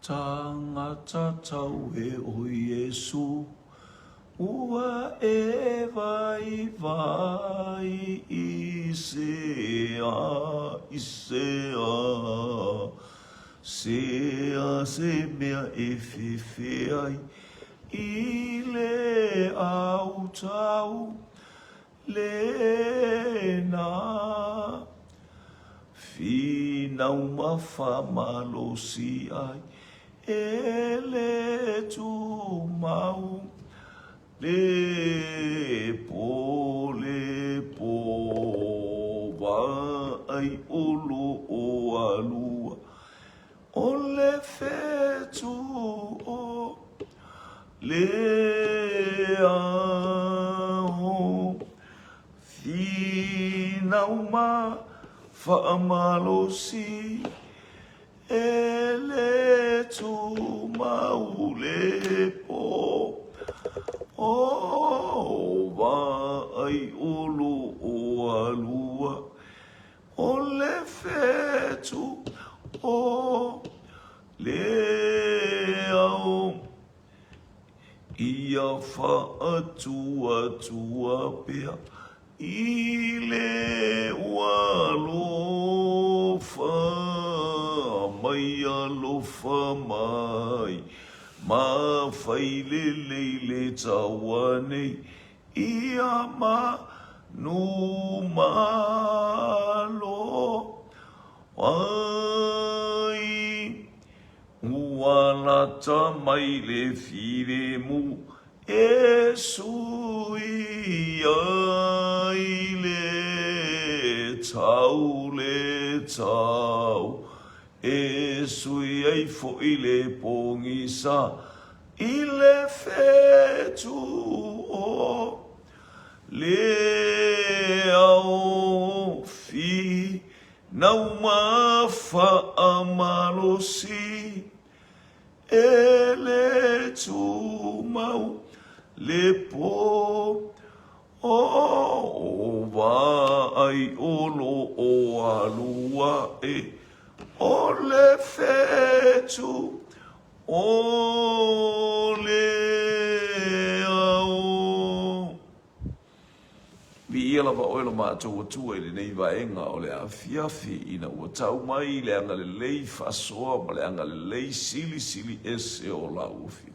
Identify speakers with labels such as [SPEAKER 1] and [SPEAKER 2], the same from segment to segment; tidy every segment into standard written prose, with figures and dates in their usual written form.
[SPEAKER 1] Tangata tau e o Yesu, ua e vai i sea se mea e whiwhiai, i le au tau le na. Finau mawha malosi ai, e le tu mau, le po wa ai olo o alua, o le fetu o le ao. Finau ma whaamalosi, e le tu mau le po, o wa ai ulu o alua, o le fetu o le au. Ia whaatua pia, i le walofa mai alofa mai, ma whai le tawane, ia ma nu malo, ai uanata mai le fire mu, e sui ai le tau, e sui ai fo i le pongisa, i le fetu o le au fi, nau mawha amalosi, e le tu mau, le po o wa ai olo o alua e o le fetu o le au. Ia lava oilo mātou atua i le nei vaenga o le awhiawhi ina ua tau mai le anga le lei whasoa ma le anga le lei sili ese o la uwhi.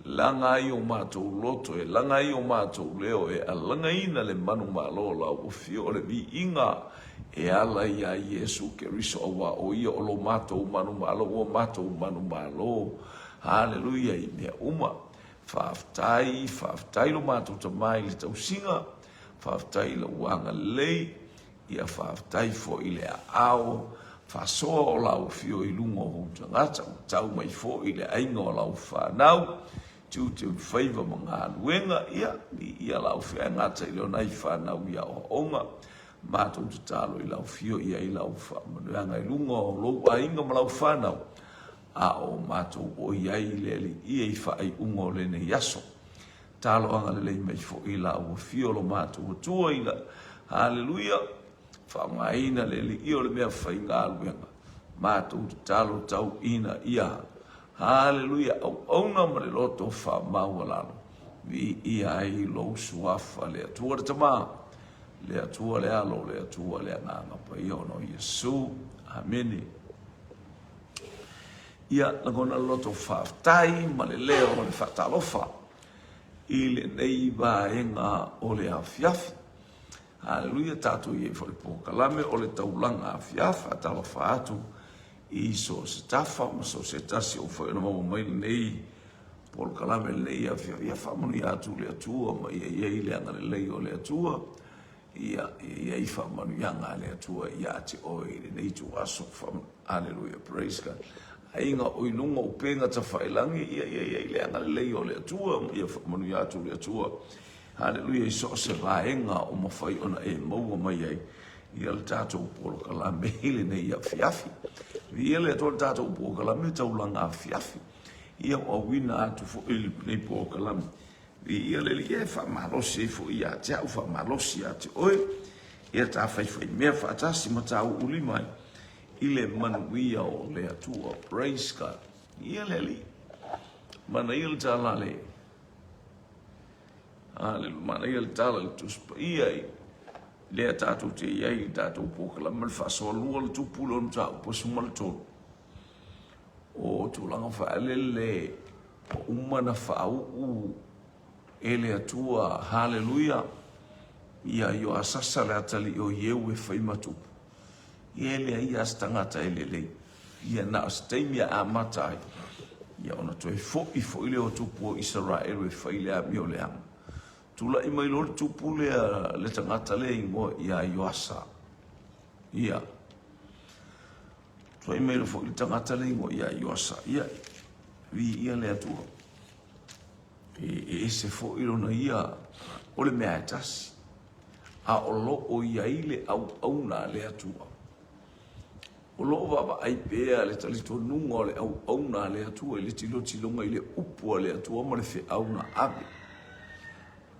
[SPEAKER 1] Langa i o mātou loto e langa i o mātou leo e a langa ina le manu malo la uwhi o le vi inga e ala ia Yesu ke riso awa o ia o lo mātou manu malo o mātou manu malo. Hallelujah i mea uma. Whaaftai lo mātou tamai le tau singa. Whaaftai la uanga lei, ia whaaftai fo i le ao, whasoa o lau fio i lungo o tangata, tau mai fo i le ainga o lau whanau, tu te whaiva mga anuenga, ia lau fia ngata i leo nei whanau ia o onga, mātou te talo i lau fio ia i lau whamanuanga i lungo o lou ainga ma lau whanau, a o mātou o iai leli ia i whai ungo le ne yaso. Talo anga le lei mai fo ila o fiolo mātou tua ila. Hallelujah. Whangaina le li io le mea whainga aluenga. Mātou talo tau ina ia. Hallelujah. Au auna ma le loto wha maua lalo. Vi ia ai lo suafa le atua le tama. Le atua le alo, le atua le anganga pa ia ono Yesu. Ameni. Ia lagona loto whaftai ma le leo ma le whatalofa. I le nei vaenga o le awhiawhi. Hallelujah, tātou i e whare pōkalame o le taulanga awhiawha, talofa atu i so se tafa, ma so se tasi o whaena mau mai nei pōkalame nei awhiawhi, ia whamani atu le atua, ma ia i le anga le lei o le atua, ia i whamani anga le atua, ia te oi le nei tu aso, hallelujah, praise God. Ainga o inunga o penga ta whailangi, ia i le anga lei o le atua, ia whamanu atu le atua. Hallelujah, i so se vaenga o mawhai ona e maua mai ai, ia le tātou polo kalame hele nei a whiawhi. Ia le atua le tātou polo kalame taulanga a whiawhi. Ia o wina atu fo ili nei polo kalame. Ia le li e whamalosi e fo ia te au whamalosi a te oe, ia tā whai mea whaatasi ma tāu uli mai. I le manuia o le atua, praise God. Ia leli. Mana ia le tala le. Mana ia le tala le tuspa. Ia i. Lea tātou te iai tātou pōkala mal whasoa lua le tupula no tāu posuma le tōru. O tūlanga whaelele o umana whaau ele atua haleluia. Ia yo asasa le atali o ieu e whaimatupu. Ia lea ia astangata elelei. Ia na astaimia a matai. Ia ona toi fo ile o tupu o Israel e whailea mi o leanga. Tula i mai lori tupu le tangata le ingo ia Ioasa. Ia. Tula i mai lori le tangata le ingo ia Ioasa. Ia. Ia le atua. E se fo ilo na ia o le mea etasi. A o lo o ia ile au na le atua. O lo baba ai pea le talito nunga le au na le atua. Le tilo tilonga ile upua le atua ma le fe au na abe.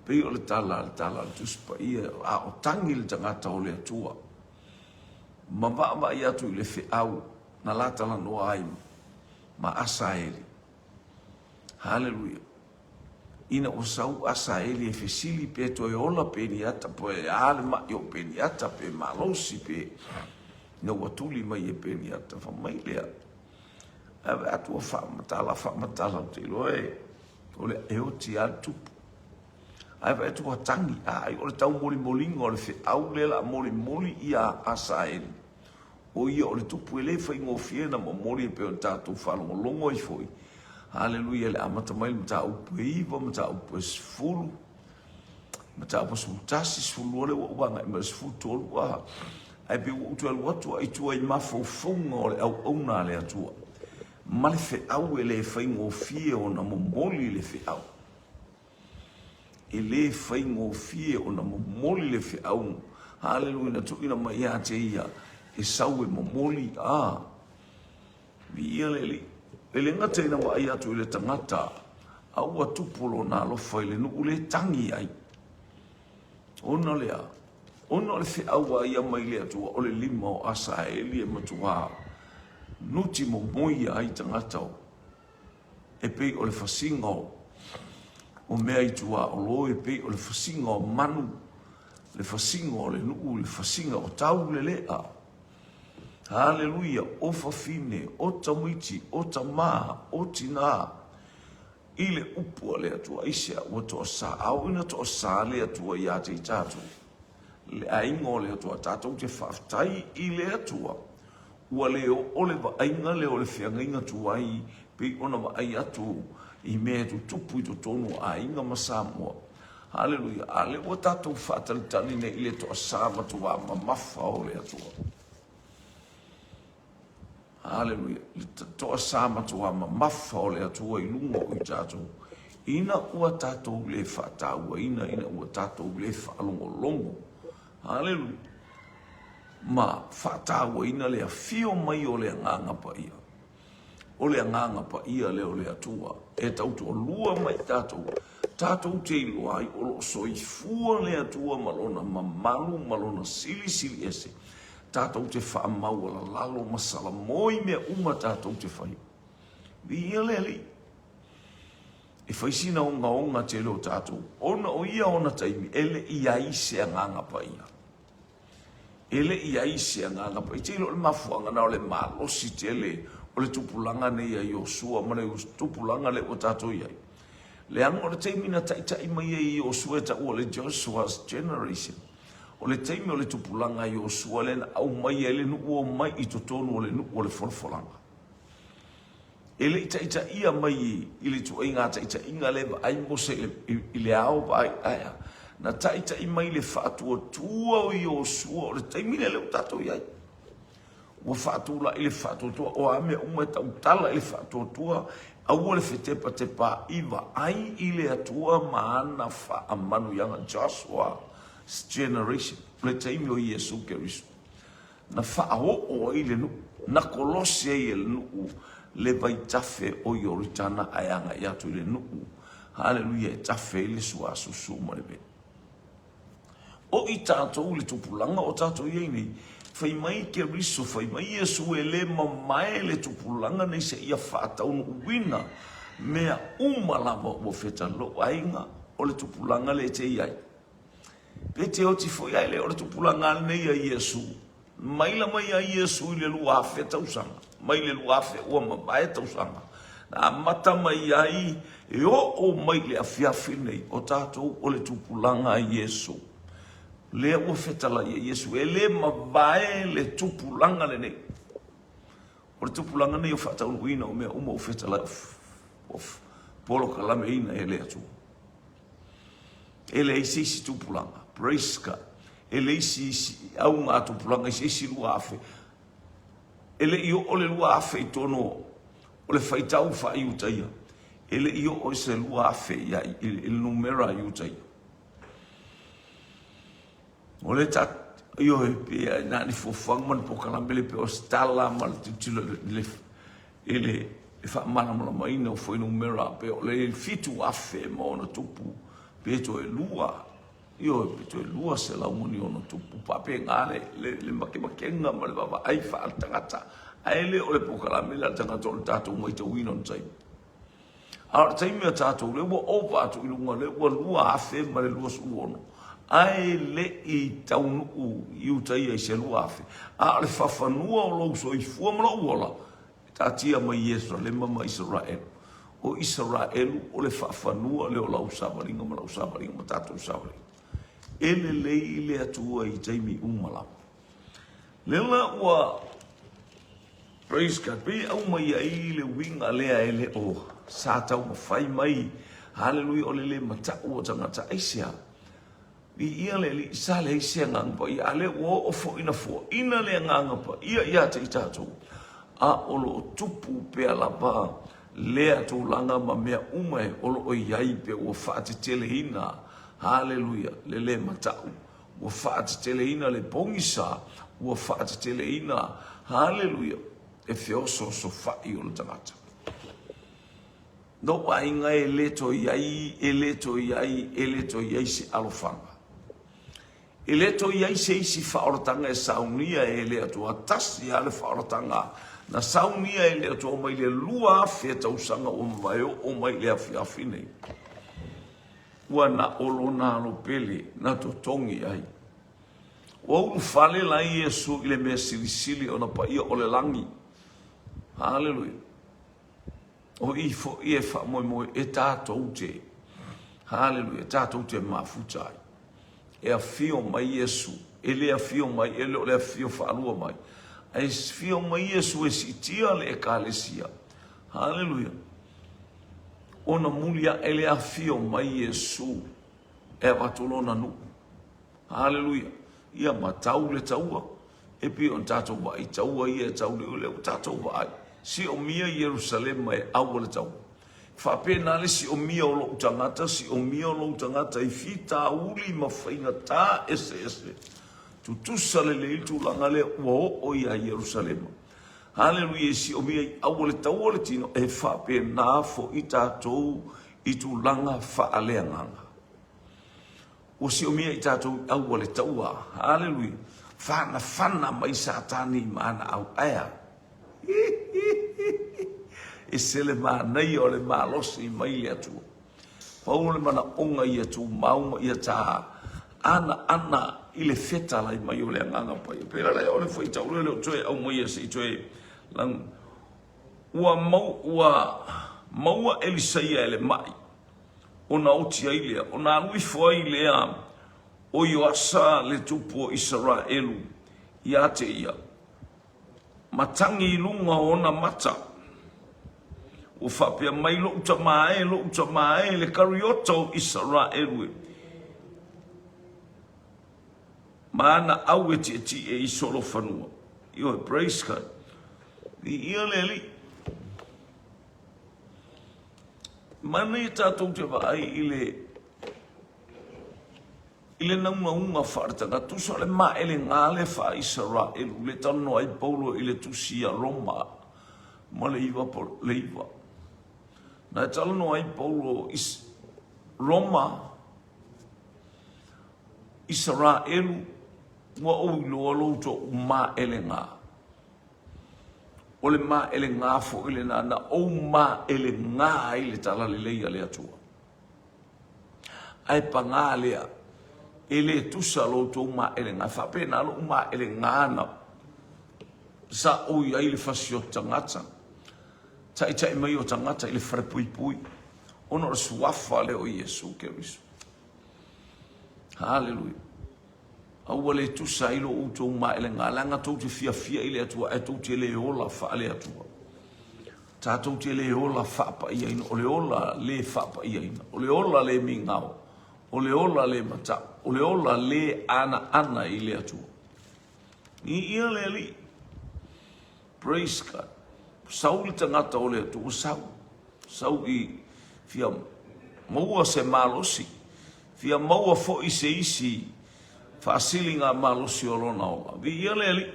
[SPEAKER 1] Pei o le tala le tuspa ia a o tangi le tangata o le atua. Ma vaa ia tu le fe au na lata la noa ai ma Asaeli. Hallelujah. Ina o sau Asaeli e fesili pe to e ola pe ni ata po e ale ma yo pe ni ata pe malosi pe no watuli mai e pe ni ata fa mai lea. Ave atua fa matala te loe o le e o ti atu. Ai vai tu tangi ai o le tau moli o le fe au le la moli ia Asaeli. O ia o le tupu ele fa ingo fiena mo moli pe o tatu fa longo i foi. Haleluia le amata mai mta upu iwa mta upu sfulu. Mta upu smutasi sfulu le wanga ima sfulu tolu wa. Ai pe utu al watu ai tua i mafofonga o le au na le atua. Ma le fe au ele fa ingo fie o na mo moli le fe au. Ele fai ngofie o na momoli le fe au. Hallelujah, na tuina mai a te ia. E sau e momoli a. Via leli. Ele ngata ina wa ai atu ile tangata. Au atupolo na alofa ile nu ule tangi ai. Ona lea. Ona le fe au ai a mai le atua. Ole lima o Asaeli e matua. Nuti momoi ai tangata o. E pei ole fasinga o. O mea i tua o loe pe o le fasinga o manu, le fasinga o le nuu, le fasinga o tau le lea. Haleluia, o fafine, o tamuiti, o tamaa, o tina. I le upua le atua isia, o toa sa, au ina toa sa le atua ia te tatu. Le ainga le atua tatu te whaftai i le atua. Ua leo o le va ainga leo le whiangainga tuai, pe ona va ai atu. I mea tu tupu i to tonu a inga masamua. Hallelujah. Ale o tatou whaatalitani ne ile to asama tu wa mamafa o le atua. Hallelujah. To asama tu wa mamafa o le atua i lunga o i tatou. Ina ua tatou le whaataua. Ina ua tatou le whaalongo. Hallelujah. Ma whaataua ina le a fio mai o le nganga pa ia. O le nganga pa ia leo le atua. E tautu o lua mai tātou. Tātou te iloa ai o lo soifua le atua malona mamalu, malona sili ese. Tātou te whaamau ala lalo masala moi mea uma tātou te whai. Ia leli. E whaisina onga te leo tātou. Ona o ia ona taimi. Ele ia ise a nganga pa ia. Ele ia ise a nganga pa ia. Te ilo le mafuanga na o le malosi te le o le tupulanga ne ia Iosua, mana i tupulanga le o tātou iai. Le anga o le teimi na taitai mai i Iosua ta ua le Joshua's generation. O le teimi o le tupulanga Iosua le na au mai e le nuu o mai i totonu o le nuu o le folfolanga. E le itaita ia mai i le tua inga taita inga leva ai mose i le ao ai aia. Na taita i mai le whaatua tua o Iosua o le teimi le o tātou iai. Ua whaatula i le whaatotua o ame umai tau tala i le whaatotua au le whetepa te pā iwa ai i le atua maana whaamanu yanga Joshua's generation le teimi o Iesu Keriso na whaao o i le nu na kolosi i le nu le vai tafe o Yoritana ayanga i atu i le nu haleluia e tafe i le suasu sumarebe o i tātou le tupulanga o tātou i nei fai mai ke riso, fai mai Iesu e le mamae le tupulanga nei se ia whaataunu uwina, mea lava o feta lo ainga o le tupulanga le te iai. Pe te oti foi ai le o le tupulanga nei a Iesu, mai la mai a Iesu i le lua afe tausanga, mai le lua afe ua mamae tausanga, na mata mai ai e o mai le afiafi nei o tātou o le tupulanga a Iesu. Le ua fetala ia Iesu, e le mawae le tupulanga le nei. O le tupulanga nei o whaataunu ina o mea uma o fetala o polo kalame ina e le atu. E le isi tupulanga, praise God. E le isi au ngā tupulanga, isi lua afe. E le io o le lua afe i tono o le whaitau wha i utaia. E le io o se lua afe ia i numera i utaia. O le tat io e pe na ni fofang man po kalambele pe o stala mal tilo le ele e fa mana mai no foi numera pe o le fitu afe mo na tupu pe to e lua io pe to e lua se la moni ono tupu pa pe ngale le makenga ma le baba ai fa tangata ai le o le po kalambele tangata o tatu mo te wino ntai a tai me tatu le wo over to ilunga le wo lua afe ma le lua suono ai le i taunu i utai e se lua afe. A le whawhanua o lau so i fua mara uola. Ta tia mai Ierusalema ma Israel. O Israel o le whawhanua le o lau sawaringa ma lau sawaringa ma tātou sawaringa. Ele lei le atua i taimi umala. Lela ua praise God. Pe au mai ai le winga lea ele o sātau ma whai mai. Hallelujah o le matau o tangata aisia. I ia le li sa le sia ngangpa i ale o fo ina le ngangpa ia te tātou a olo tupu pe ala pa le atu langa ma mea ume olo o iai pe o faati tele ina haleluya le matau o faati tele ina le pongisa o faati tele ina haleluya e feoso so fai o le tangata no wa inga e leto iai se alofanga e leto iai se isi whaorotanga e saunia e le atua tasi ale whaorotanga na saunia e le atua mai le lua awhia tausanga o mai le awhi nei. Ua na olo na alo pele na to tongi ai. Ua ulu whale la Iesu i le mea silisili o na paia o le langi. Hallelujah. O i fo i e wha moe e tātou te. Hallelujah. Tātou te mafutai. E a fio mai Iesu, ele a fio mai, ele o le a fio whaalua mai. E fio mai Iesu e si tia le ekalesia. Hallelujah. Ona mulia ele a fio mai Iesu e watolona nu. Hallelujah. Ia matau le taua. E pi on tatou vai, taua ia tau le ule o tatou vai. Si o mia Jerusalema e awa le taua. Whapena le si o mia o lo tangata, si o mia o lo tangata i fita uli ma whainga tā ese. Tu tusa le itu langa le o ia Jerusalema. Hallelujah, si o mia i awale tau le tino e whapena fo i tātou i tu langa whaalea nganga. O si o mia i tātou awale taua, hallelujah, whana mai satani maana au aia. E sele nei o le malosi mai le atu. Pau le mana onga i atu mauma i ata ana i le feta lai mai o le anganga pai. Pera lai o le fai tau le o toe au mai ase i toe lang. Ua maua Elisaia ele mai. O na oti ai lea. O na alui foi lea o Ioasa le tupo Israelu i ate ia. Matangi i lunga o na mata. O whapea mai lo utamae le karioto Israelu. Mana au e ti e solo whanua. Io e praise God. I ia leli. Mana i tātou te vai i le naunga whaartanga. Tusa le ma ele ngāle wha Israelu. Le tano ai Paulo i le tusia Roma. Ma le iwa po le iwa. Na talano ai Paulo Roma, Israelu, Wa o lo lo to ma elenga. Ole ma elenga fo ile na o ma elenga ile tala le le atua. Ai pangalia ele tusa lo to ma elenga fa pena lo ma elenga na. Sa o ia ile fasio tangata. Tai mai o tangata ile fare pui. Ono suafa le o Yesu Keriso. Hallelujah. Awale tu sailo uto ma ele ngalanga tu te fia ile atua e tu te le ola fa le atua. Ta tu te le ola fa pa ia ina ole ola le fa pa ia ina. Ole ola le mingao. Ole ola le mata. Ole ola le ana ile atua. Ni ia le li. Praise God. Sauli tangata ole atua sau I fia maua se malosi. Fia maua fo I se isi. Fasilinga malosi olona ola. Vi ia le li.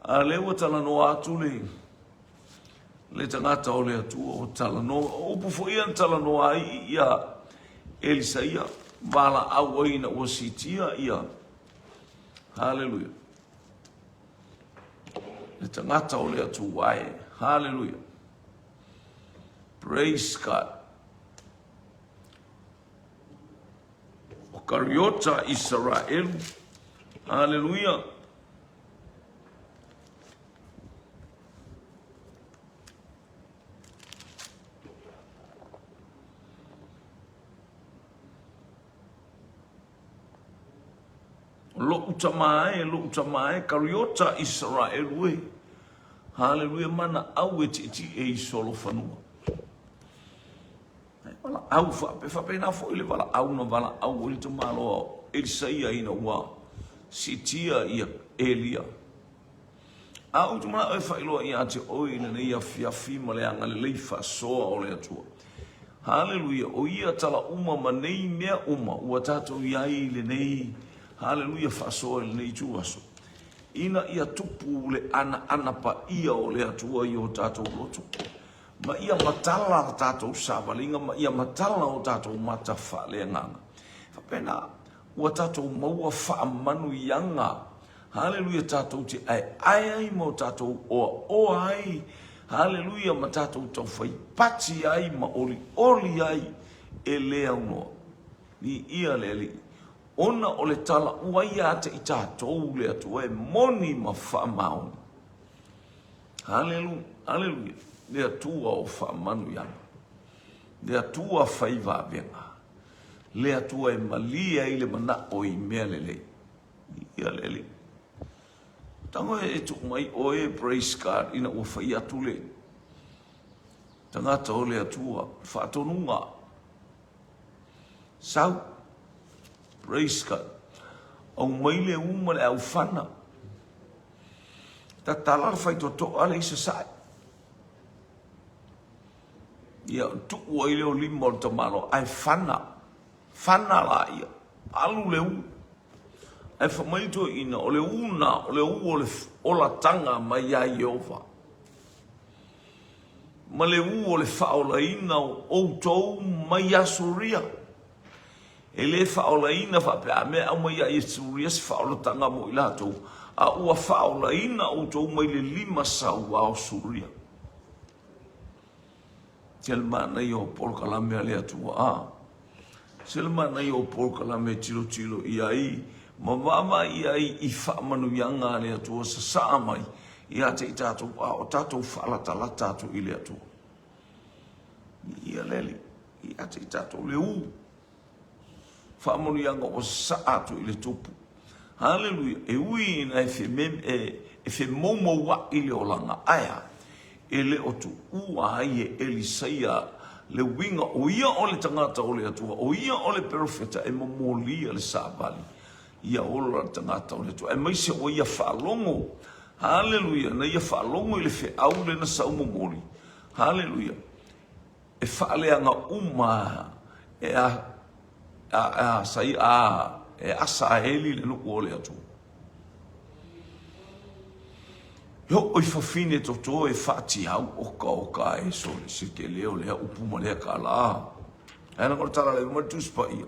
[SPEAKER 1] A lewa tala no atu le tangata o le atua o tala no. O pufo ia tala no ai ia Elisa ia. Vala au aina o sitia ia. Hallelujah. Le tangata o le atua ai. Hallelujah. Praise God. Kariota Israel. Hallelujah. Lo utamae kariota Israel we. Hallelujah mana au eti e solo fanua. Wala au fa pe na fo ile wala au no wala au ile to malo Isaia ina wa sitia ia Elia au to ma e fa ilo ia te o ina ia fi male anga le fa so o le atua. Hallelujah. O ia tala uma manei mea uma ua tato ia ile nei. Hallelujah fa so le nei tu aso. Ina ia tupu le ana pa ia o le atua i o tato lotu. Ma ia matala tato sabalinga ma ia matala o tato mata fa le nganga. Fa pena ua tato maua fa manu yanga. Hallelujah tato te ai mo tato o ai. Hallelujah ma tato to fai pati ai ma oli ai e lea uno. Ni ia leli. Ona ole tala ua ia te i tato le atu e moni ma fa mauni. Hallelujah. Le atua o fa manu yana. Le atua faiva venga. Le atua e malia ile mana o I mea lele. Ia lele. Tango e tu mai o e praise God ina o fai atu le. Tangata o le atua fa atonunga. Sau. Praise God. Au maile uma le au fana. Ta talar fai to ale isa sai. Ia tu o ile o limo to malo ai fana la ia alu leu ai famaito ina o le una o le o la tanga mai ai Jehova ma le o le faola ina o tou mai asuria ele faola ina fa pe me au mai ai suria se faola tanga mo ilato a ua faola ina o tou mai le lima sau a suria. Selmana yo por kalame ale atua. Selmana yo por kalame tilo iai. Mama iai I fa manu yanga ale atua sa mai. Ia te tato o tato falata tato ile atua. Ia leli. Ia te tato leu. Fa manu yanga o sa atu ile tupu. Hallelujah. E ui na e fe momo wa ile olanga aya. Ele o tu ua ai e Elisaia le winga o ia o le tangata o le atua o ia o le profeta e momolia le sabali ia o le tangata o le atua e maise o ia whaalongo. Hallelujah. Na ia whaalongo I le fe au le na sau momoli. Hallelujah. E whaaleanga uma e asa heli le nuku o le atua. Yo oi fafine toto e fati au oka e so le sike leo le upuma le kala. Ana ko tara le mo tuspa ia.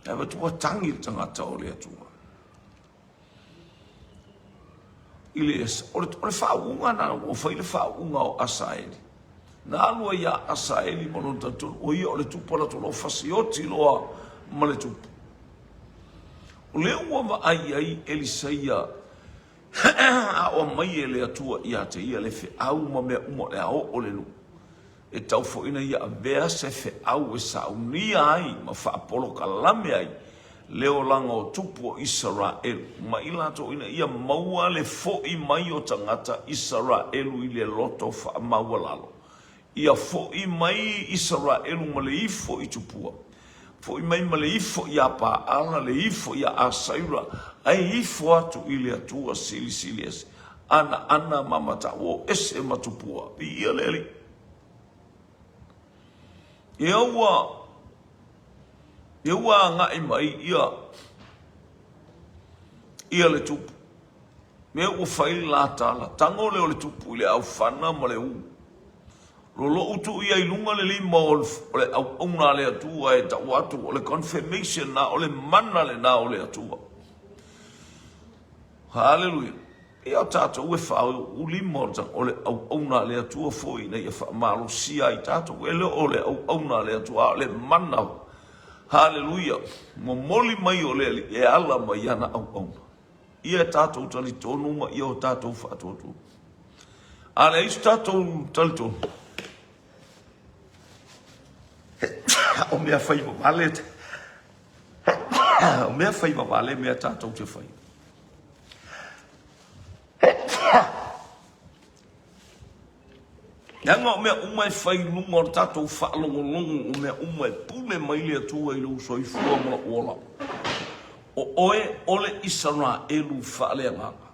[SPEAKER 1] e va tua tangi tangata o le atua ile o le faunga na o fai le faunga o Asaeli na alua ia Asaeli mo no tatu o ia o le tupola to lo fasioti loa ma le tupu o le ua ma ai Elisaia a o mai e le atua ia te ia le fe au ma mea umo le ao o le lu e tau fo ina ia a bea se fe au e sa unia ai ma fa apolo kalame ai leo langa o tupu o Israel ma ila to ina ia maua le fo i mai o tangata Israelu i le loto fa maua lalo ia fo i mai Israelu ma le ifo i tupua fo i mai ma le ifo i a paala le ifo i a asaira ai ifo atu i le atua sili ese ana mamata o ese matupua pi ia leli Ia nga i mai ia le tupu. Mea ua whai la tala. Tango leo le tupu le au whana ma le u. Rolo utu ia i lunga le lima o le au una le atua e tau atu o le confirmation na o le mana le na o le atua. Hallelujah. Ia tato ue whao u lima o le au una le atua foi na ia wha malo sia i tato. E leo o le au una le atua o le mana. Hallelujah. Mo moli mai o le e ala mai ana au au. Ia tātou tali tonu ma ia o tātou whaatotu. Ale isu tātou tali tonu. O mea whai mawale. O mea whai mawale mea tātou te whai. Nanga o mea umai whai lunga o tātou whaalongolongo o mea umai pule mai lea tua i lu soi fua mla ola. O oe ole Israelu whaalea nganga.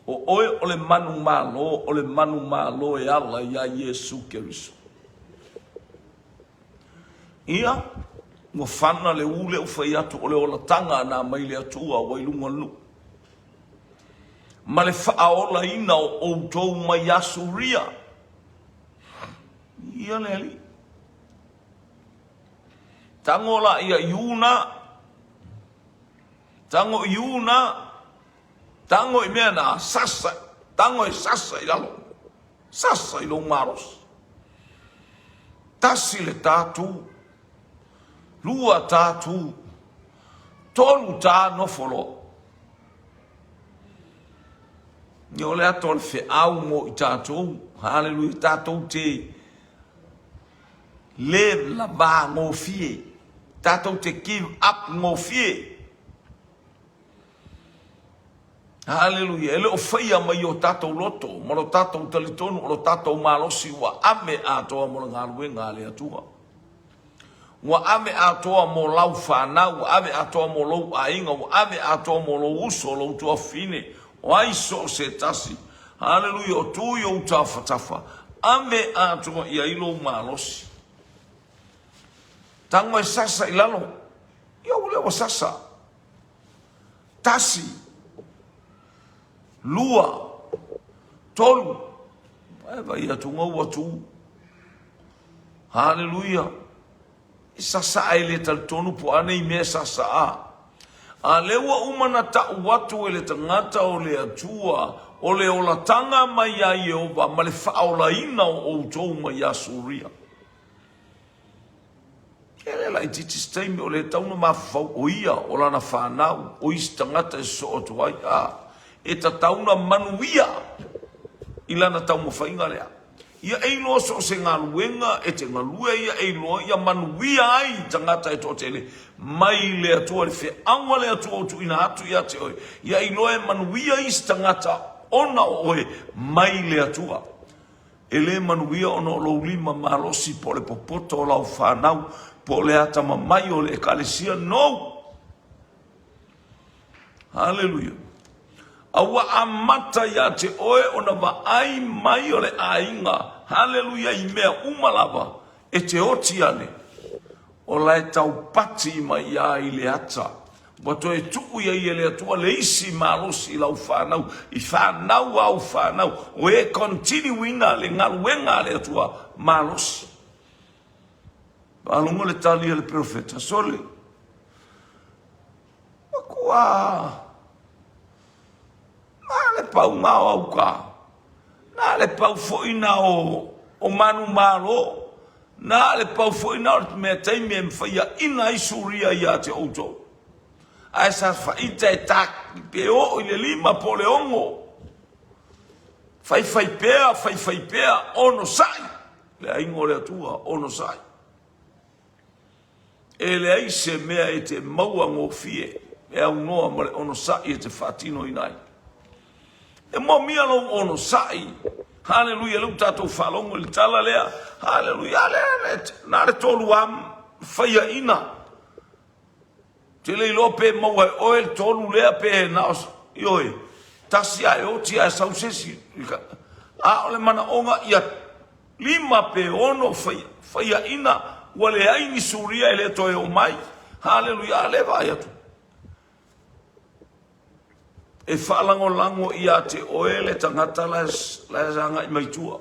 [SPEAKER 1] O oe ole manu malo e ala ia Yesu Keriso. Ia, mo whana le ule ufai atu ole ola tanga na mai le atua wai lunga lu. Ma le whaaola ina o outou mai asuria. Ia leli. Tangola ia iuna. Tango iuna, tango i mea na sasa, tango i sasa i lalo, sasa i lo maros. Tasi le tātu, lua tātu, tolu tā nofolo. Ni ole ato le fe au mo i tātou, hallelujah, tātou te le la ba ngō fie, tātou te give up ngō fie. Hallelujah. Ele o whaia mai o tātou loto, maro tātou talitonu, o tātou malosi, wa ame atoa mo ngā rue ngā lea tua. Wa ame atoa mo lau whanau, wa ame atoa mo lau ainga, wa ame atoa mo lau uso, lau tua fine, o aiso se tasi. Hallelujah. O tui o tafa. Ame atoa ia ilo malosi. Tango e sasa ilalo. Ia ule o sasa. Tasi. Lua, tolu, vai atunga watu. Hallelujah. Sasa ele tal tonu po ane I mea sasa a. A lewa umana ta watu ele tangata o le atua, o le ola tanga mai a Yehova, ma le whaola ina o outou mai a suria. Ele la iti steimi o le tauna mafau o ia, o lana whanau, o isi tangata e so o tuai a. E ta tauna manuia ilana tau mo whainga lea. Ia eilo so se ngā luenga e te ngā lue ia eilo ia manuia ai tangata e tōtele mai lea tua le whi awa lea tua o tu ina atu ia te oi. Ia eilo e manuia i tangata ona oe mai lea tua. E le manuia ona o lo lima malosi po le popoto o lau whanau po le ata mamai o le ekalesia no. Hallelujah. Awa amata ya te oe ona wa ai mai o le ainga. Hallelujah I mea umalava. E te oti ane. O lai tau pati mai ia I le ata. Wato e tuku ia I le atua le isi malosi lau whanau. I whanau au whanau. O e continue ina le ngaluenga le atua malosi. Alungo le tali le profeta. Sole. Wah. Na le pau ngao au ka. Na le pau foina o manu malo. Na le pau foina o me taimi e mwhaia ina isuria ia te outou. Ai sa whaita e tak pe o i le lima po le ongo. Fai pea, ono sai. Le aingo le atua, ono sai. E le aise mea e te maua ngofie. E au noa ma le ono sai e te whatino inai. E mo mia lo ono sai. Haleluia, lau tātou whalongo le tala lea. Haleluia, lea, nā le tolu am whaia ina. Te le lope maua e oe tolu lea pe naos. Ioe, tasi ai o ti ai sausesi. A ole mana onga ia lima pe ono whaia ina. Wale aini suria ele toe o mai. Haleluia, le vai atu. E whalango lango ia te oe le tangata la zanga i maitua.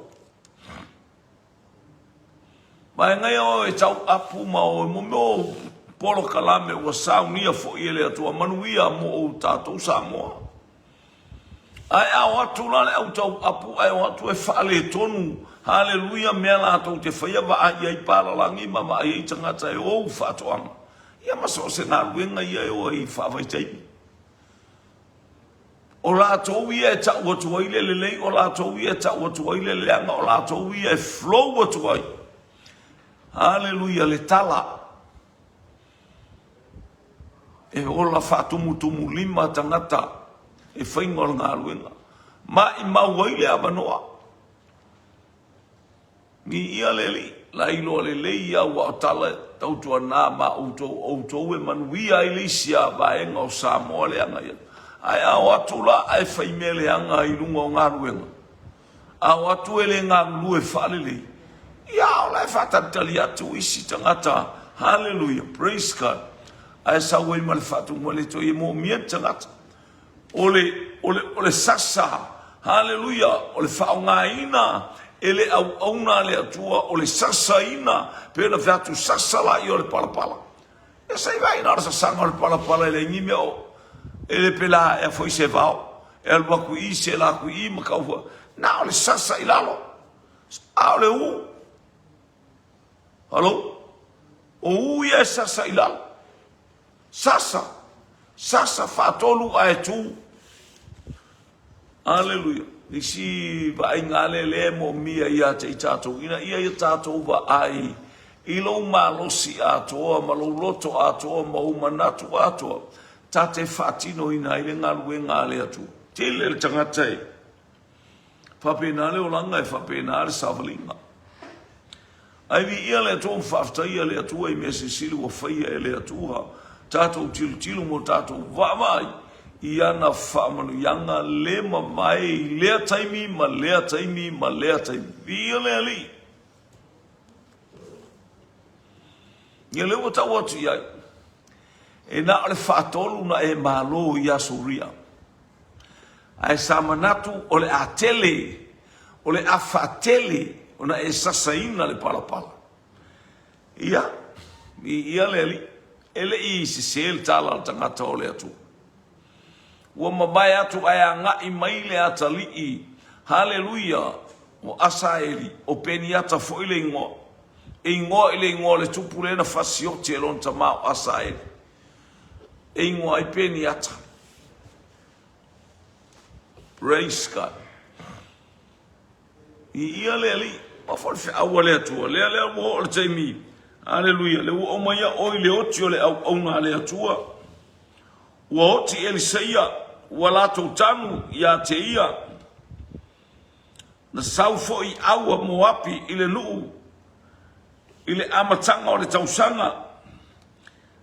[SPEAKER 1] Mai ngai o e tau apu ma o mo mo polo kalame ua saunia fo i ele atua manuia mo o tātou Samoa. Ai au atu lale au tau apu ai au atu e whaale tonu. Haleluia, mea la tau te whaia wa ai ai paralangi ma ai tangata e o whatoanga. Ia maso se nā ruenga ia e o i whawai teimi. O la tau ia e tau atua ile lelei, o la tau ia e tau atua ile leanga, o la tau ia e flow atua i. Haleluia, le tala. E o la whatumu lima tangata e whaingola ngā ruenga. Ma i maua ile abanoa. Ni ia leli, la ilo lelei ia wa o tala tautua nā ma outou e manuia i leisia vaenga o Samoa leanga ia. Ai au atu la ai whaimele anga i lunga o ngā ruenga. Au atu ele ngā lue whalele. Ia o lai whatatali atu isi tangata. Hallelujah, praise God. Ai sawe i male whatu mwale to i mo mia tangata. Ole sasa. Hallelujah, ole whao ngā ina. Ele au na le atua ole sasa ina. Pena whatu sasa la i ole palapala. E sai vai na rasa sanga ole palapala ele ngime o. Ele pela e foi se vao. El waku I se la ku I makaua. Na ole sasa I lalo. A ole u. Halo? O u ia sasa I lalo. Sasa. Sasa fatolu a e tu. Hallelujah. Nisi va ingale le mo mia ia te tatou. Ina ia tatou va ai. Ilo malosi atoa, maloloto atoa, maumanatu atoa. Tate fatino ina ile ngalue ngale atu. Tele le tangata e. Whapena le o langa e whapena le savalinga. Ai vi ia le atua mwhafta ia le atua I mese silu o whaia e le atua. Tātou tilu mo tātou wawai. Ia na whamanu yanga le mamai. Lea taimi ma lea taimi ma lea taimi. Ia le ali. Ia le o tau atu iai. E na ole whaatolu na e malo I asuria. Ai samanatu ole atele, ole afatele, ona e sasaina le palapala. Ia le ali, ele I sisel tala tangata ole atu. Ua mabai atu ai anga I maile atali I, haleluia, o asaeli, o peniata fo ile ingoa. E ingoa ile ingoa le tupulena fasioti elon tamao asaeli. E ingoa I peniata. Praise God. I ia le ali, ma forfe awa le atua, le mo o le taimi. Hallelujah, le ua omaya oi le oti o le au na le atua. Ua oti Elisaia, ua lato tanu ia te ia. Na saufo I awa moapi I le nuu. I le amatanga o le tausanga.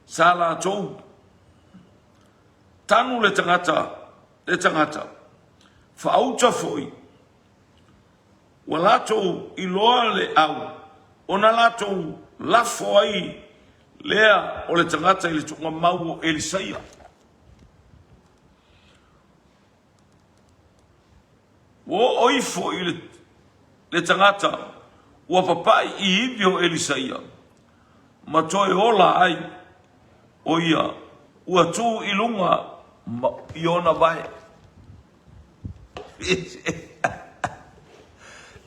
[SPEAKER 1] Sa lato tanu le tangata. Fauta foi. Wa lato I loa le au. Ona lato lafo ai lea o le tangata I le tunga mau o Elisaia. Wo oifo I le tangata. Wa papai I ibi o Elisaia. Ma toe ola ai o ia. Ua tu I lunga iona vai.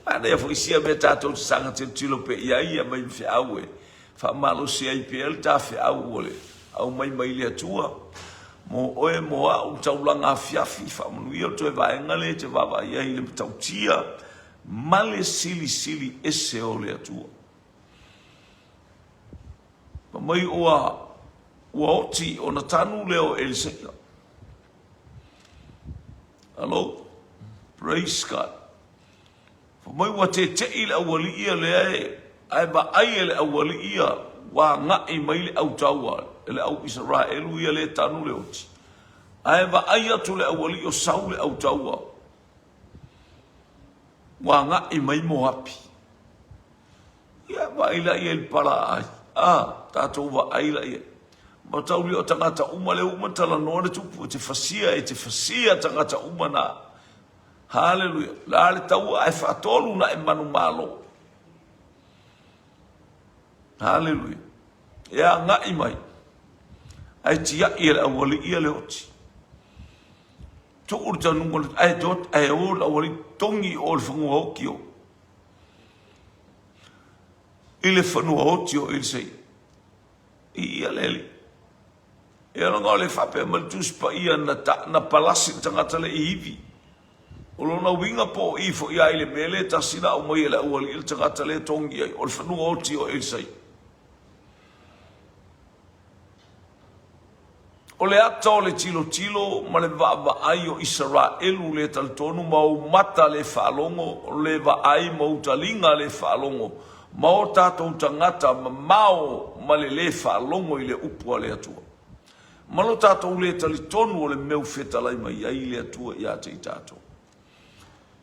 [SPEAKER 1] Ana ia foisia me tatou sanga te tilo pe ia mai fe awe. Fa malo se ai pe el ta fe awe. Au mai le atua. Mo oe mo au taulanga fiafi fa manu ia to vai ngale te vava ia ile tautia. Male sili ese o le atua. Mai ua oti o na tanu leo Elisea. Hello? Praise God. Mai ua te ila awali ia le ai ba ai le awali ia wa ngai mai le au taua le au Israel ia le tanu le oti. Ai ba ai atu le awali o Saul le au taua. Wa ngai mai Moabi. Ia ba ila ia le para ai. Tatou wa ai la ia. Ma tauli o tangata uma le uma tala noa le tupu te fasia tangata uma na. Hallelujah. La le tau ai whaatolu na e manu malo. Hallelujah. Ea ngai mai. Ai tia ia le awali ia le oti. Tu urta nungo ai dot ai o le awali tongi o le whangu hoki o. Ile whanua oti o il sei. Ia leli. E ronga o le whape maltus pa ia na palasi tangata le ihivi. O lona winga po ifo ia ile mele tasina o mai ele awali il tangata le tongi ai. O le whanua oti o il sei. O le ata o le tilo ma le vaa ai o Israelu le taltonu ma o mata le whaalongo o le vaai ma utalinga le whaalongo ma o tātou tangata ma mao ma le whaalongo i le upua le atua. Ma lo tātou le talitonu o le meu whetalai mai ai le atua i ate i tātou.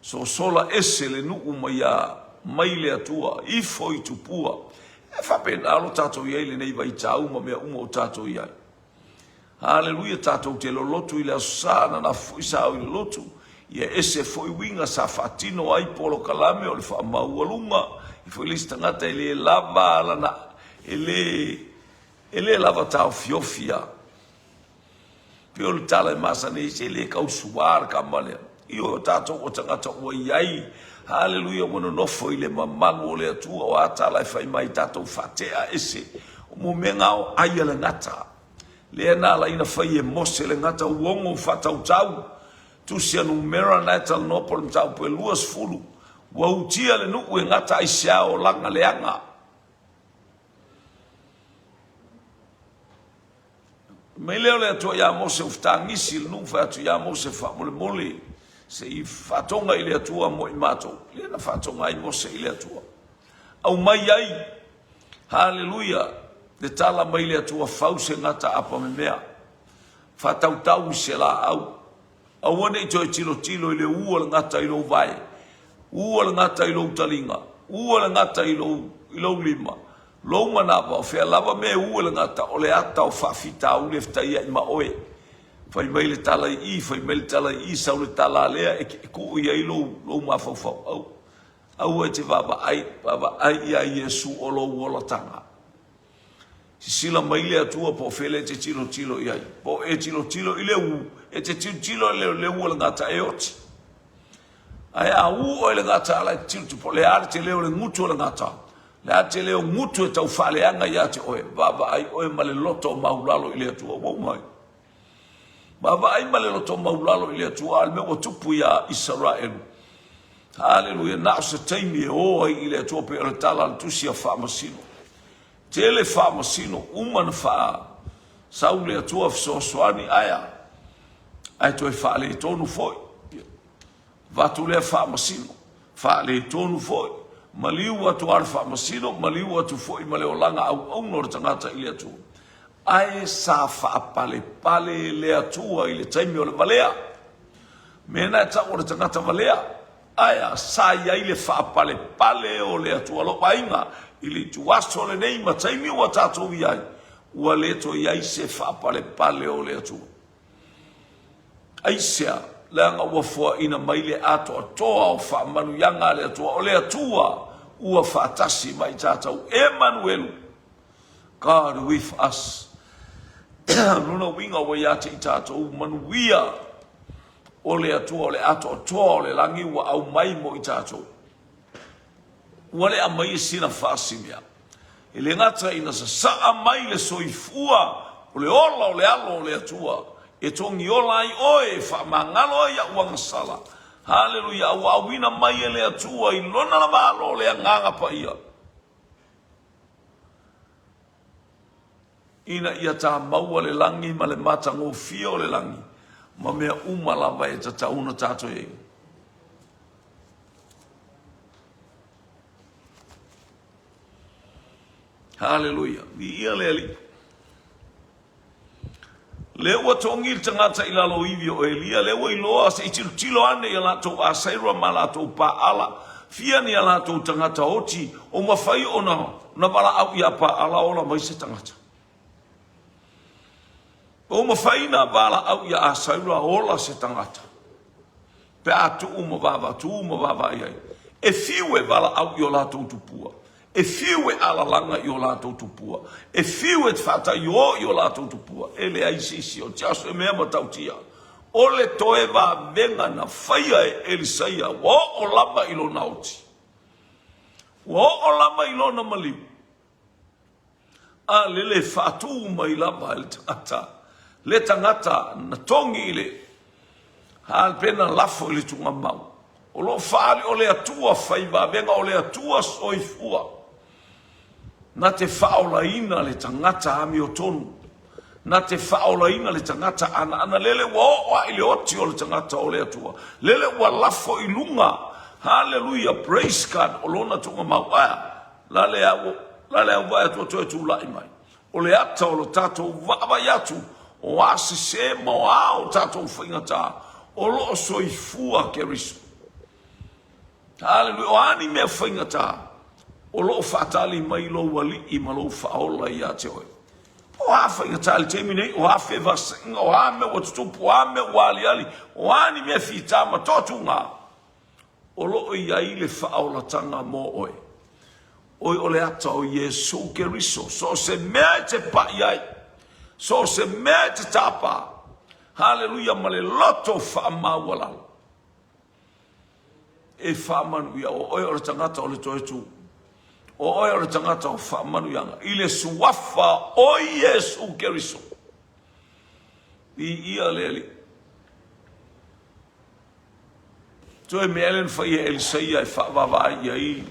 [SPEAKER 1] So sola ese le nuu mai le atua i foi tupua. E whapena alo tātou i ai le nei vai tāu ma mea uma o tātou i ai. Hallelujah, tātou te lolotu i le asana na fuisao i le lotu. Ia ese foi winga sa fatino ai polo kalame o le wha maualunga. I foi lista ngata ele lava lana, ele lava tau fiofia. Pio le tala e masa ne se ele kau suar kamalea. Io tātou o tangata ua iai. Hallelujah, wana nofo i le mamangu o le atua o atala e whai mai tātou whatea ese. O mo mengao ai ale ngata. Le na la ina fai e mose le ngata uongo fatau tau tu sia numera na tal no por tau pe luas fulu wa utia le nu e ngata ai sia o langa le anga me le to ya mose uftangi sil nu fa tu ya mose fa mole se I fatonga ile atua mo imato le na fatonga ai mose ile atua au mai ai hallelujah. De tala mai le atua fause ngata apa me mea. Whatautau se la au. Au wane I toi tilo I le ua le ngata I lo vai. Ua le ngata I lo utalinga. Ua le ngata I lo lima. Lo manapa o whea lava me ua le ngata o le ata o whawhita au le ftaia I ma oe. Whai mai le tala I, whai mai le tala I, sau le tala lea e ku I ai lo mawhawhau au. Au e te vava ai ia Yesu o lo wola tanga. Si sila maile atua po fele te tilo iai. Po e tilo I le u. E te tilo le u le ngata e oti. Ai a u o le ngata ala tilo po le are te leo le ngutu o le ngata. Le are te leo ngutu e tau whaleanga ia te oe. Baba ai oe ma le loto maulalo I le atua. Wau mai. Baba ai ma le loto maulalo I le atua. Al mewa tupu ia Israelu. Hallelujah. Na o se taimi e oa I le atua pe o le tala al tusia whamasino. Tele fa masino umana fa saule atua soani aya ai toi fa le tonu foi va tu le fa masino fa le tonu foi maliu atu ar fa masino maliu atu foi male olanga au no tangata ile atu ai sa fa pale le atua ile taimi o le valea mena ta o tangata valea aya sa ia ile fa pale o le atua lo painga ili tuaso le nei mataimi wa tatou iai ua le to iai se pale o le atu aisia langa ua fua ina mai le ato atoa o whaamanu yanga le atua o le atua ua whaatasi mai tatou Emmanuel God with us Luna winga wa ya te tātou manuia o le atua o le ato atoa o le langi wa au mai mo i tātou. Ua le amai e sina whaasimia. E le ngata ina sa saa mai le soifua o le ola o le alo o le atua. E tongi ola ai oe whaamangalo ia uangasala. Haleluia, ua awina mai e le atua i lona la malo o le anganga pa ia. Ina ia tā maua le langi ma le mata ngō fia o le langi. Ma mea umalawa e ta tauna tātou e. Haleluia. Ni ia le ali. Le ua tongi il tangata i lalo iwi o Elia. Le ua iloa se i tilo ane i alatou a sairua ma alatou pa ala. Fia ni alatou tangata oti o mawhai o na wala au ia pa ala ola mai se tangata. O mawhaina wala au ia a sairua ola se tangata. Pe atu umawava iai. E fiu e wala au i o latou tupua. E fiu e alalanga i o latou tupua. E fiu e tfata i o latou tupua. E le aisisi o tiaso e mea matautia. O le toe wa venga na whaia e Elisaia. Wa o lama ilo nauti. Wa o lama ilo na maliu. A lele fatu mai lama le tangata. Le tangata na tongi ile. Hal pena lafo ile tunga mau. O lo faali o le atua whaiva venga o le atua soifua. Na te whaolaina le tangata ami o tonu. Na te whaolaina le tangata ana lele wa ili oti o le tangata o le atua. Lele wa lafo i lunga. Hallelujah, praise God. O lona tunga mau aya. Lale au vai atua toe tu lai mai. O le ata o lo tatou vava yatu. O asise mo au tatou whaingata. O lo soifua ke riso. Hallelujah, o ani mea whaingata. O lo fatali mai lo wali I malo faola ia te oe. O hafa inga tali te minei, o hafe vasinga, o hame watutupu, o hame wali ali, o ani mea fitama totunga. O lo ia ile faola tanga mo oe. Oe ole ata o Yesu ke riso, so se mea te pa iai, so se mea te tapa. Hallelujah, male loto fa mawalala. E fa manuia, o oe ole tangata ole toe tu. O oe o tangata o whaamanu yanga. I le suafa o Yesu Keriso. I ia leli. Toe me elen whai e Elisaia e whaavavai ai.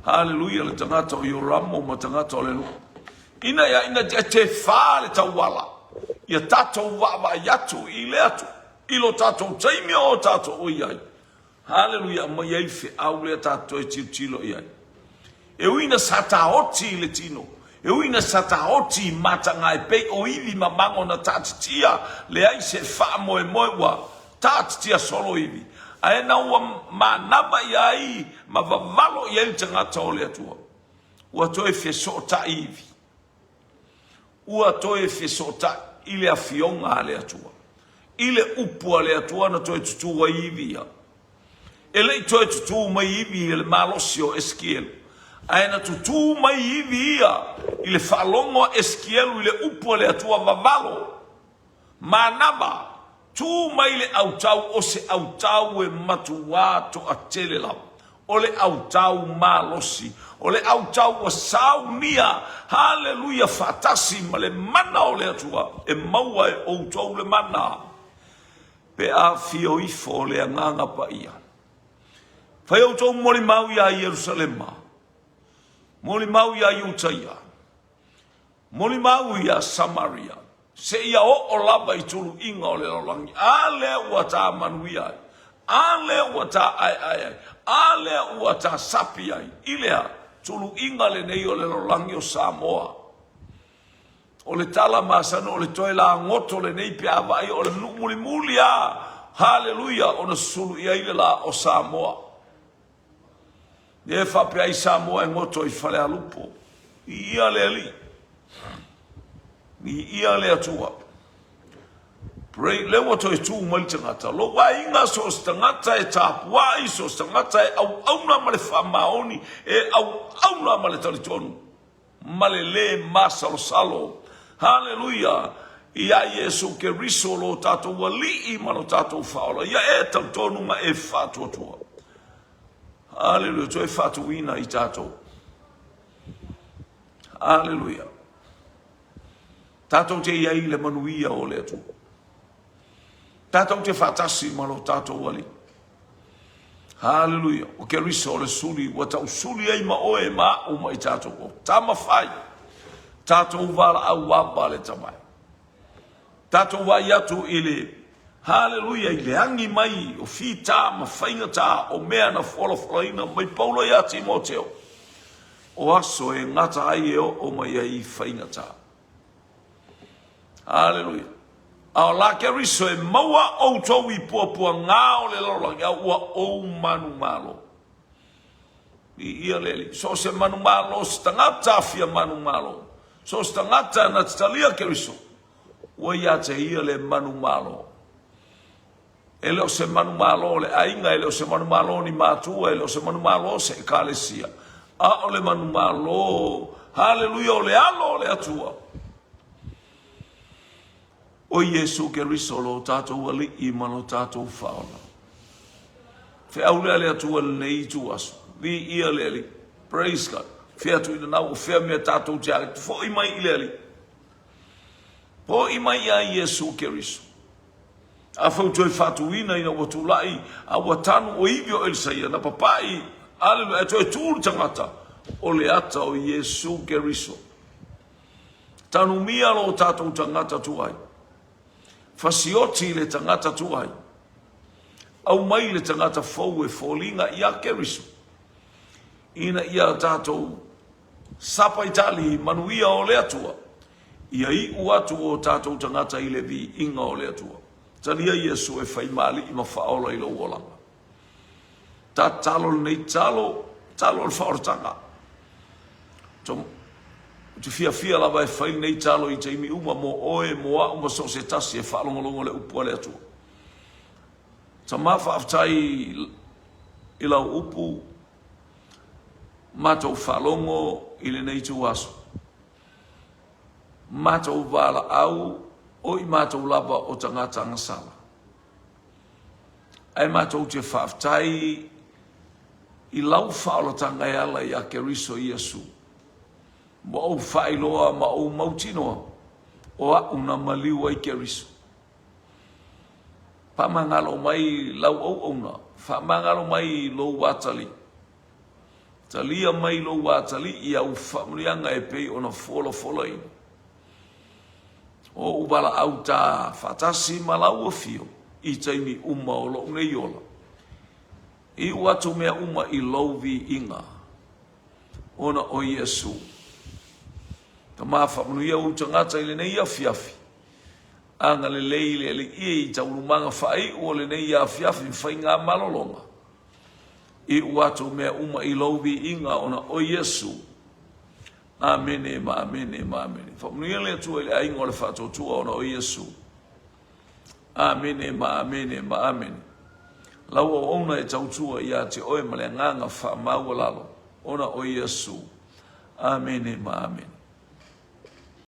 [SPEAKER 1] Hallelujah le tangata o Yoramo ma tangata o le lu. Ina te wha le tauwala. Ia tatou wawa yatu I le atu. Ilo tatou taimia o tatou o iai. Hallelujah ma iai fe au le tatou e tilo iai. E uina sataoti le tino. E uina sataoti matanga e pei o iwi mamango na tatitia. Le ai se wha moe wa tatitia solo iwi. Aena ua manaba iai ma vavalo iai tangata o le atua. Ua toe fe sota iwi. Ua toe fe sota ile a fionga le atua. Ile upua le atua na toe tutua iwi ya. Ele toe tutu mai iwi ele malosio eskielu. Aena tutu mai iwi ia I le whalongo eskielu I le upo le atua vavalo. Manaba, tu mai le autau o se autau e matua to a telelau. O le autau malosi. O le autau o saunia. Hallelujah, fatasi ma le mana o le atua. E maua e outou le mana. Pe a fio ifo le anganga pa ia. Fai outou mori mau ia Yerusalema. Moli mau ia Utaia. Moli mau ia Samaria. Se ia o lava I tulu inga o le lolangi. Ale ua ta manuia. Ale ua ta ai. Ale ua ta sapi ai. Ilea tulu inga le nei o le lolangi o Samoa. O le tala masano o le toela ngoto le nei pe avai o le muli a. Hallelujah o na sulu ia ile la o Samoa. E whape ai Samoa e ngoto I whale alupo. I ia le ali. I ia le atua. Pray, le wato e tu mali tangata. Lo wa inga so tangata e tapua I so tangata e au na male whamaoni. E au na male talitonu. Male le masalo salo. Hallelujah. ia Yesu ke riso lo tātou wali ma lo tātou whaola. Ia e tau tonu ma e whātua. Hallelujah, toi whātuina i tātou. Hallelujah. Tātou te iai le manuia o le atu. Tātou te whātasi ma lo tātou wali. Hallelujah. O ke riso o le suli, wa tau suli ei ma oe ma o mai tātou o. Tama whai. Tātou wala au wapa le tamai. Tātou wai atu ile, hallelujah, ile angi mai o fita ma whainga tā o mea na wholoina mai paulo ia Timoteo. O aso e ngata ai e o mai ai whainga tā. Hallelujah. Ao la ke riso e maua o tau I puapua ngā o le lorangi au ua o manu malo. I ia leli. So se manu malo, se tangata fia manu malo. So se tangata na titalia ke riso. Ua ia te ia le manu malo. Ele o se manu malo le ainga, ele o se manu malo ni mātua, ele o se manu malo se ekalesia. A o le manu malo, hallelujah, o le alo o le atua. O Yesu ke riso lo tātou wali I malo tātou whaola. Fe au lea le atua nei tu aso. Vi ia leli. Praise God. Fe atu ina nau o fea mea tātou tiare. Fo I mai I leli. Po I mai a Yesu ke riso. A fau toi whatuina ina watu lai. A watanu o ibio Elsaia na papai. Aleluia. E toi tūru tangata. O le ata o Yesu ke riso. Tanu mia lo tātou tangata tuai. Fasioti le tangata tuai. Au mai le tangata fau e fōlinga ia ke riso. Ina ia tātou sapa itali manuia o le atua. Ia I uatu o tātou tangata I le vi inga o le atua. Tania Yesu e whai mali I ma whaola I lo uolanga. Tā talo nei talo le whaortanga. Tu fia lava e whai nei talo I teimi uma mo oe mo a uma so se tasi e whaalongolongo le upua le atua. Ta mawha aftai I lau upu matou whalongo I le nei tu aso. Matou wala au o I matou lava o tangata ngasala. Ai matou te whaaftai I lau whaolatanga e ala I a ke riso Yesu. Mo au whailoa ma au mautinoa o a una maliu ai ke riso. Pamangalo mai lau au una. Pamangalo mai lo watali. Talia mai lo watali I au whamrianga e pei ona fola ina. O ubala au tā whatasi malau o fio I taimi uma o lo ngei ola. I watu mea uma I louvi inga. Ona o Yesu. Ta mafa manuia u tangata I le nei afiafi. Anga le leile le I taurumanga whai o le nei afiafi whai ngā malolonga. I watu mea uma I louvi inga ona o Yesu. Amene ma amene ma amene. Whamanuia le atua I le ainga o le whatotua ona o Yesu. Amene ma amene ma amene. Lau o ona e tautua I a te oe ma le nganga wha maua lalo. Ona o Yesu. Amene ma amene.